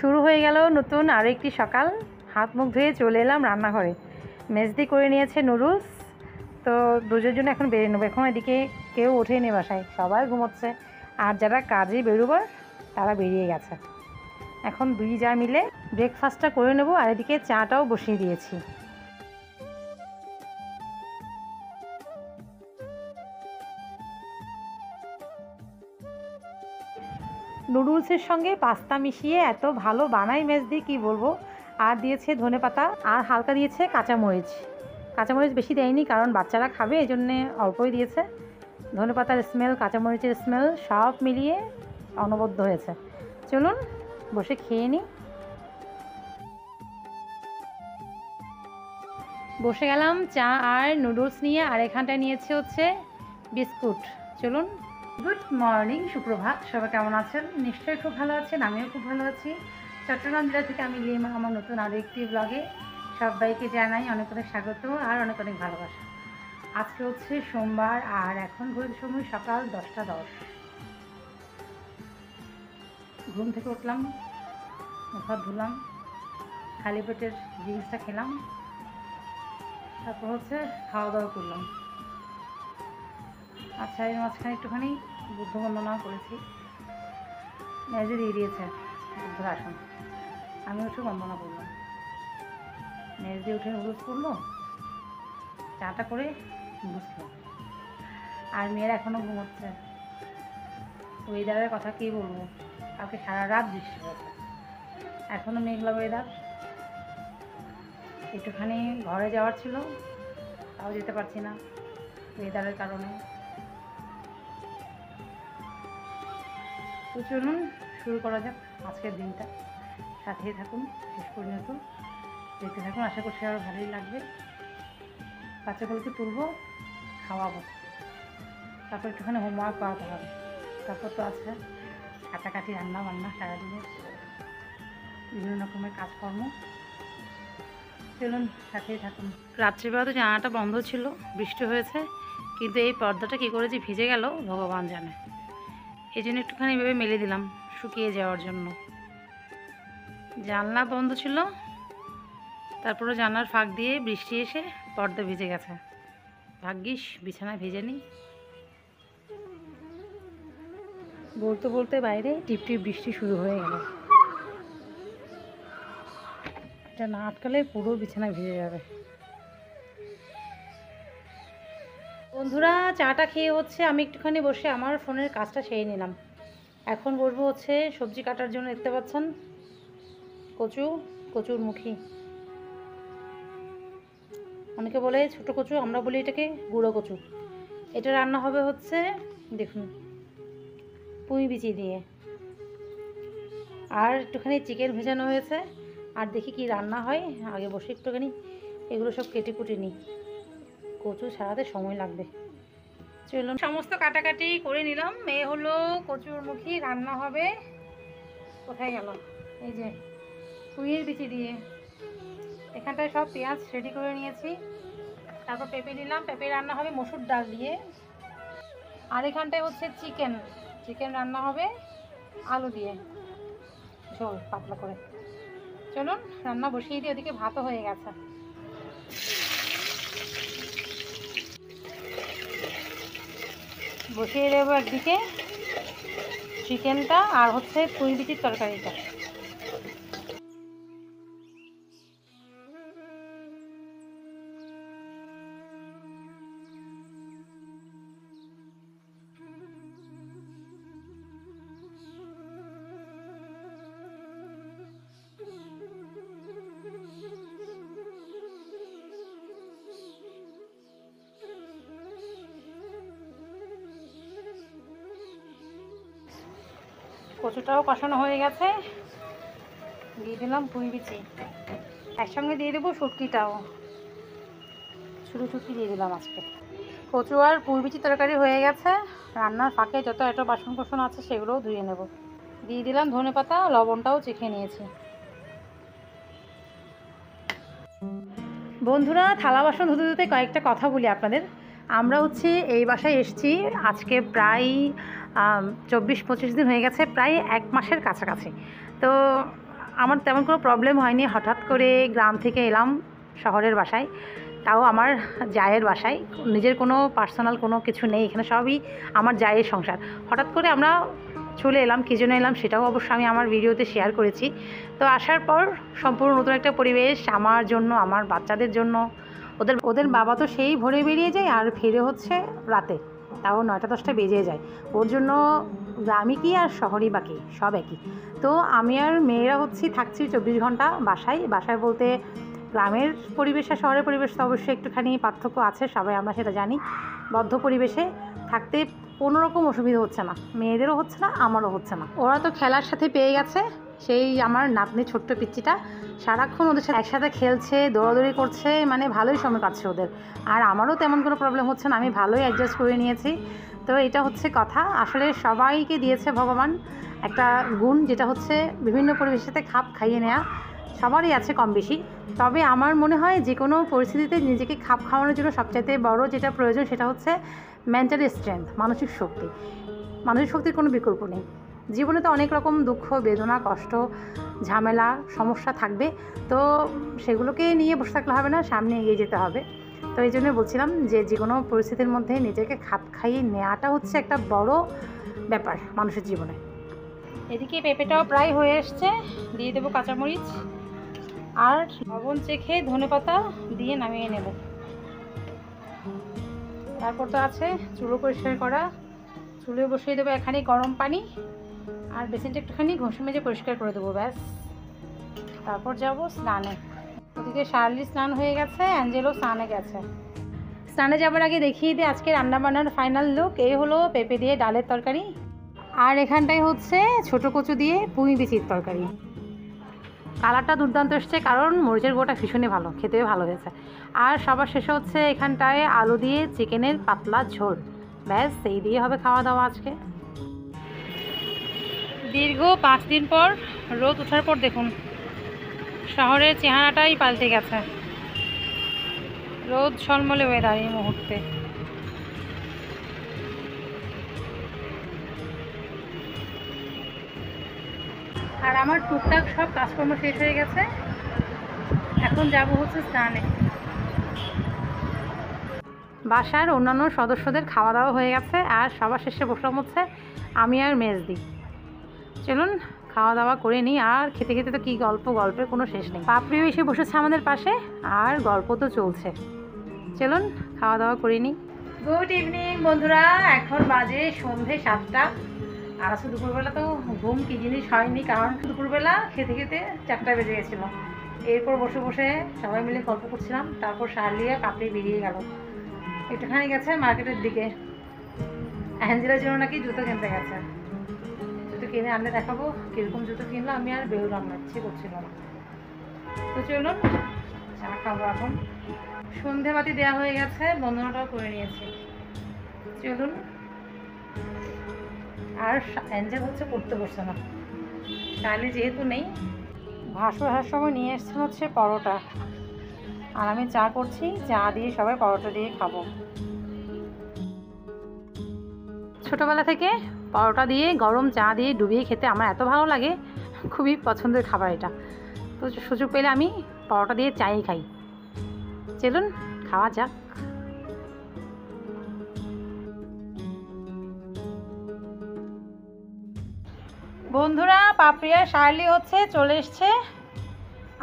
শুরু হয়ে গেল নতুন আরও একটি সকাল। হাত মুখ ধুয়ে চলে এলাম রান্নাঘরে। মেজদি করে নিয়েছে নুডলস, তো দুজনের জন্য এখন বেরিয়ে নেবো। এখন এদিকে কেউ ওঠেনি, বাসায় সবাই ঘুমোচ্ছে, আর যারা কাজে বেরোবার তারা বেরিয়ে গেছে। এখন দুই যা মিলে ব্রেকফাস্টটা করে নেব, আর এদিকে চাটাও বসিয়ে দিয়েছি। নুডলসের সঙ্গে পাস্তা মিশিয়ে এত ভালো বানাই মেজদি, কি বলবো। আর দিয়েছে ধনেপাতা, আর হালকা দিয়েছে কাঁচামরিচ। কাঁচামরিচ বেশি দেয়নি, কারণ বাচ্চারা খাবে, এই জন্যে অল্পই দিয়েছে। ধনেপাতার স্মেল, কাঁচামরিচের স্মেল সব মিলিয়ে অনবদ্য হয়েছে। চলুন বসে খেয়ে নিই। বসে গেলাম চা আর নুডলস নিয়ে, আর এখানটায় নিয়েছে হচ্ছে বিস্কুট। চলুন। গুড মর্নিং, সুপ্রভাত। সবাই কেমন আছেন? নিশ্চয়ই খুব ভালো আছেন, আমিও খুব ভালো আছি। চট্টগ্রাম জেলা থেকে আমি লিমা, আমার নতুন আরও একটি ব্লগে সবাইকে জানাই অনেক অনেক স্বাগত আর অনেক অনেক ভালোবাসা। আজকে হচ্ছে সোমবার, আর এখন ঘড়ির সময় সকাল 10টা 10। ঘুম থেকে উঠলাম, মুখ হাত ধুলাম, খালি পেটের জিনিসটা খেলাম, তারপর হচ্ছে খাওয়া দাওয়া করলাম। আচ্ছা, এর মাঝখানে একটুখানি বুদ্ধ বন্দনাও করেছি। মেজে দিয়ে দিয়েছে বুদ্ধর আসন, আমি উঠে বন্দনা করলাম। মেজ দিয়ে উঠে নুডলস করলো, চাটা করে বুঝলো। আর মেয়েরা এখনও ঘুমোচ্ছে। ওয়েদারের কথা কী বলবো, কালকে সারা রাত বৃষ্টি হয়েছে, এখনও মেঘলা ওয়েদার। একটুখানি ঘরে যাওয়ার ছিল, তাও যেতে পারছি না ওয়েদারের কারণে। তো চলুন শুরু করা যাক আজকের দিনটা। সাথেই থাকুন শেষ পর্যন্ত, দেখতে থাকুন, আশা করছি আরও ভালোই লাগবে। বাচ্চাগুলোকে তুলবো, খাওয়াবো, তারপর একটুখানি হোমওয়ার্ক করাতে হবে, তারপর তো আছে কাটাকাটি, রান্না বান্না, সারাদিনের বিভিন্ন রকমের কাজকর্ম। চলুন সাথেই থাকুন। রাত্রিবেলা তো জানালাটা বন্ধ ছিল, বৃষ্টি হয়েছে, কিন্তু এই পর্দাটা কী করে যে ভিজে গেল ভগবান জানে। এই জন্য একটুখানি ভেবে মেলে দিলাম শুকিয়ে যাওয়ার জন্য। জানলা বন্ধ ছিল, তারপরে জানলার ফাঁক দিয়ে বৃষ্টি এসে পর্দা ভিজে গেছে। ভাগ্যিস বিছানায় ভেজেনি। বলতে বলতে বাইরে টিপটিপ বৃষ্টি শুরু হয়ে গেল। এটা না আটকালে পুরো বিছানায় ভিজে যাবে। বন্ধুরা, চাটা খেয়ে হচ্ছে আমি একটুখানি বসে আমার ফোনের কাজটা সেরে নিলাম। এখন বলবো হচ্ছে সবজি কাটার জন্য। দেখতে পাচ্ছেন কচুর মুখী, অনেকে বলে ছোট কচু, আমরা বলি এটাকে গুঁড়ো কচু। এটা রান্না হবে হচ্ছে দেখুন পুঁই বিচি দিয়ে, আর একটুখানি চিকেন ভেজানো হয়েছে। আর দেখি কি রান্না হয়, আগে বসে একটুখানি এগুলো সব কেটে কুটে নিই, কচু ছাড়াতে সময় লাগবে। চলুন সমস্ত কাটাকাটি করে নিলাম। মেয়ে হলো কচুর মুখী রান্না হবে। কোথায় গেল? এই যে পুঁইয়ের বিচি দিয়ে। এখানটায় সব পেঁয়াজ রেডি করে নিয়েছি, তারপর পেঁপে নিলাম, পেঁপে রান্না হবে মসুর ডাল দিয়ে। আর এখানটায় হচ্ছে চিকেন রান্না হবে আলু দিয়ে, ঝোল পাতলা করে। চলুন রান্না বসিয়ে দিই, ওদিকে ভাতও হয়ে গেছে। বসিয়ে দেবো একদিকে চিকেনটা, আর হচ্ছে পুঁই বিচির তরকারিটা। কচুটাও কষানো হয়ে গেছে, দিয়ে দিলাম পুঁই বিচি, একসঙ্গে দিয়ে দেবো শুটকিটাও, ছোটো শুটকি দিয়ে দিলাম আজকে। কচু আর পুঁই বিচি তরকারি হয়ে গেছে। রান্নার ফাঁকে যত একটা বাসন কোসন আছে সেগুলোও ধুয়ে নেব। দিয়ে দিলাম ধনেপাতা, লবণটাও চেখে নিয়েছি। বন্ধুরা, থালা বাসন ধুতে ধুতে কয়েকটা কথা বলি আপনাদের। আমরা হচ্ছে এই বাসায় এসেছি আজকে প্রায় 24-25 দিন হয়ে গেছে, প্রায় 1 মাসের কাছাকাছি। তো আমার তেমন কোনো প্রবলেম হয়নি। হঠাৎ করে গ্রাম থেকে এলাম শহরের বাসায়, তাও আমার জায়ের বাসায়। নিজের কোনো পার্সোনাল কোনো কিছু নেই এখানে, সবই আমার জায়ের সংসার। হঠাৎ করে আমরা চলে এলাম, কী জন্য এলাম সেটাও অবশ্য আমি আমার ভিডিওতে শেয়ার করেছি। তো আসার পর সম্পূর্ণ নতুন একটা পরিবেশ আমার জন্য, আমার বাচ্চাদের জন্য। ওদের বাবা তো সেই ভোরে বেরিয়ে যায় আর ফিরে হচ্ছে রাতে, তাও 9টা-10টা বেজে যায়। ওর জন্য গ্রামে কি আর শহরই বাকি, সব একই। তো আমি আর মেয়েরা থাকছি 24 ঘন্টা বাসায় বলতে গ্রামের পরিবেশ আর শহরের পরিবেশ তো অবশ্যই একটুখানি পার্থক্য আছে, সবাই আমরা সেটা জানি। বদ্ধ পরিবেশে থাকতে কোনো রকম অসুবিধা হচ্ছে না, মেয়েদেরও হচ্ছে না, আমারও হচ্ছে না। ওরা তো খেলার সাথে পেয়ে গেছে, সেই আমার নাতনি ছোট্ট পিচ্চিটা সারাক্ষণ ওদের সাথে একসাথে খেলছে, দৌড়াদৌড়ি করছে, মানে ভালোই সময় কাটছে ওদের। আর আমারও তেমন কোনো প্রবলেম হচ্ছে না, আমি ভালোই অ্যাডজাস্ট করে নিয়েছি। তো এটা হচ্ছে কথা। আসলে সবাইকে দিয়েছে ভগবান একটা গুণ, যেটা হচ্ছে বিভিন্ন পরিবেশের সাথে খাপ খাইয়ে নেওয়া। সবারই আছে কম বেশি, তবে আমার মনে হয় যে কোনো পরিস্থিতিতে নিজেকে খাপ খাওয়ানোর জন্য সবচাইতে বড় যেটা প্রয়োজন সেটা হচ্ছে মেন্টাল স্ট্রেংথ, মানসিক শক্তি। মানসিক শক্তির কোনো বিকল্প নেই। জীবনে তো অনেক রকম দুঃখ, বেদনা, কষ্ট, ঝামেলা, সমস্যা থাকবে, তো সেগুলোকে নিয়ে বসে থাকলে হবে না, সামনে এগিয়ে যেতে হবে। তো এই জন্য বলছিলাম যে কোনো পরিস্থিতির মধ্যে নিজেকে খাপ খাইয়ে নেওয়াটা হচ্ছে একটা বড় ব্যাপার মানুষের জীবনে। এদিকে পেঁপেটাও প্রায় হয়ে এসছে, দিয়ে দেবো কাঁচামরিচ আর লবণ চেখে ধনেপাতা দিয়ে নামিয়ে নেব। তারপর তো আছে চুলো পরিষ্কার করা, চুলে বসিয়ে দেবো এখানে গরম পানি আর বেসিনটা একটুখানি ঘষে মেজে পরিষ্কার করে দেবো, ব্যাস। তারপর যাব স্নানে। ওদিকে শার্লি স্নান হয়ে গেছে, অ্যাঞ্জেলও স্নানে গেছে। স্নানে যাবার আগে দেখিয়ে দিই আজকে রান্নাবান্নার ফাইনাল লুক। এই হলো পেঁপে দিয়ে ডালের তরকারি, আর এখানটায় হচ্ছে ছোটো কচু দিয়ে পুঁই বিচির তরকারি। কালারটা দুর্দান্ত এসছে, কারণ মরিচের গোটা ভীষণই ভালো, খেতেও ভালো হয়েছে। আর সবার শেষে হচ্ছে এখানটায় আলু দিয়ে চিকেনের পাতলা ঝোল, ব্যাস এই দিয়ে হবে খাওয়া দাওয়া আজকে। দীর্ঘ 5 দিন পর রোদ ওঠার পর দেখুন শহরের চেহারাটাই পাল্টে গেছে। রোদ ঝলমলে ওয়েদার এই মুহূর্তে। আর আমার টুকটাক সব কাজকর্ম শেষ হয়ে গেছে, এখন যাব হচ্ছে স্নানে। বাসার অন্যান্য সদস্যদের খাওয়া দাওয়া হয়ে গেছে, আর সবার শেষে বসলাম হচ্ছে আমি আর মেজদি। চলুন খাওয়া দাওয়া করে নিই। আর খেতে খেতে তো কী গল্পের কোনো শেষ নেই। পাপড়িও এসে বসেছে আমাদের পাশে, আর গল্প তো চলছে। চলুন খাওয়া দাওয়া করে নিই। গুড ইভিনিং বন্ধুরা, এখন বাজে সন্ধে 7টা। আর আজকে দুপুরবেলা তো ঘুম কী জিনিস হয়নি, কারণ দুপুরবেলা খেতে খেতে 4টা বেজে গেছিলো। এরপর বসে বসে সবাই মিলে গল্প করছিলাম। তারপর শার্লিয়া পাপড়ি বেরিয়ে গেল, একটুখানি গেছে মার্কেটের দিকে। অ্যাঞ্জেলার জন্য নাকি জুতো কিনতে গেছে। জুতো কিনে আনলে দেখাবো কীরকম জুতো কিনলো। আমি আর বেরোলাম না, ইচ্ছে করছিল না। তো চলুন চা খাবো এখন। সন্ধেবাতি দেওয়া হয়ে গেছে, বন্ধনাটাও করে নিয়েছি। চলুন। আর অ্যাঞ্জেল হচ্ছে করতে বসছে না, তাহলে যেহেতু নেই। ভাসুর আসার সময় নিয়ে এসছেন হচ্ছে পরোটা, আর আমি চা করছি। চা দিয়ে সবাই পরোটা দিয়ে খাবো। ছোটোবেলা থেকে পরোটা দিয়ে গরম চা দিয়ে ডুবিয়ে খেতে আমার এত ভালো লাগে, খুবই পছন্দের খাবার এটা। তো সুযোগ পেলে আমি পরোটা দিয়ে চাই খাই। চলুন খাওয়া যাক। বন্ধুরা, পাপড়িয়া শার্লি হচ্ছে চলে এসছে।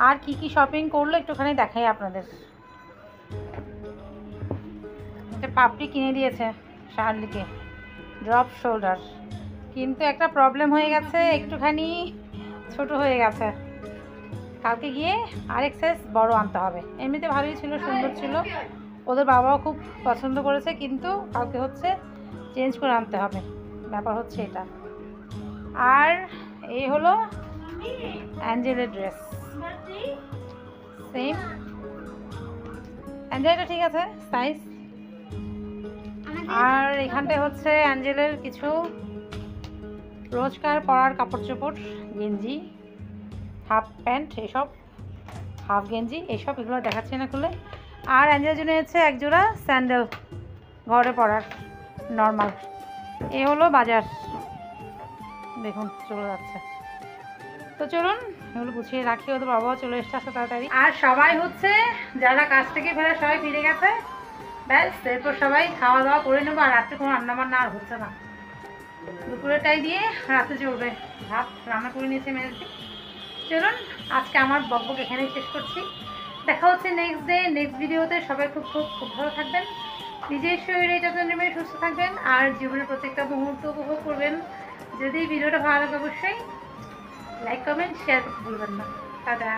আর কি কি শপিং করলো একটুখানি দেখাই আপনাদের। একটা পাপড়ি কিনে দিয়েছে শার্লিকে, ড্রপ শোল্ডার, কিন্তু একটা প্রবলেম হয়ে গেছে, একটুখানি ছোট হয়ে গেছে। কালকে গিয়ে আরেক সাইজ বড় আনতে হবে। এমনিতে ভালোই ছিল, সুন্দর ছিল, ওদের বাবাও খুব পছন্দ করেছে, কিন্তু কালকে হচ্ছে চেঞ্জ করে আনতে হবে। ব্যাপার হচ্ছে এটা। আর এই হলো অ্যাঞ্জেলের ড্রেস, সেম। অ্যাঞ্জেলটা ঠিক আছে সাইজ। আর এখানটায় হচ্ছে অ্যাঞ্জেলের কিছু রোজকার পরার কাপড় চোপড়, গেঞ্জি, হাফ প্যান্ট, এসব হাফ গেঞ্জি, এসব এগুলো দেখাচ্ছি না খুলে। আর অ্যাঞ্জেলের জন্য হচ্ছে একজোড়া স্যান্ডেল ঘরে পরার নর্মাল। এই হলো বাজার, দেখুন চলে যাচ্ছে। তো চলুন এগুলো গুছিয়ে রাখি, ওদের বাবাও চলে এসছে আসতে তাড়াতাড়ি। আর সবাই হচ্ছে যারা কাজ থেকে ফেরে সবাই ফিরে গেছে, ব্যাস এরপর সবাই খাওয়া দাওয়া করে নেবো। আর রাত্রে কোনো রান্না বান্না আর হচ্ছে না, দুপুরেটাই দিয়ে রাতে চলবে। ভাত রান্না করে নিয়েছে মেয়েছি। চলুন আজকে আমার বকবক এখানেই শেষ করছি। দেখা হচ্ছে নেক্সট ডে নেক্সট ভিডিওতে। সবাই খুব খুব খুব ভালো থাকবেন, নিজের শরীরে যত্ন নেবেন, সুস্থ থাকবেন আর জীবনের প্রত্যেকটা মুহূর্ত উপভোগ করবেন। যদি ভিডিওটা ভালো লাগে অবশ্যই লাইক কমেন্ট শেয়ার করতে ভুলবেন না। টাটা।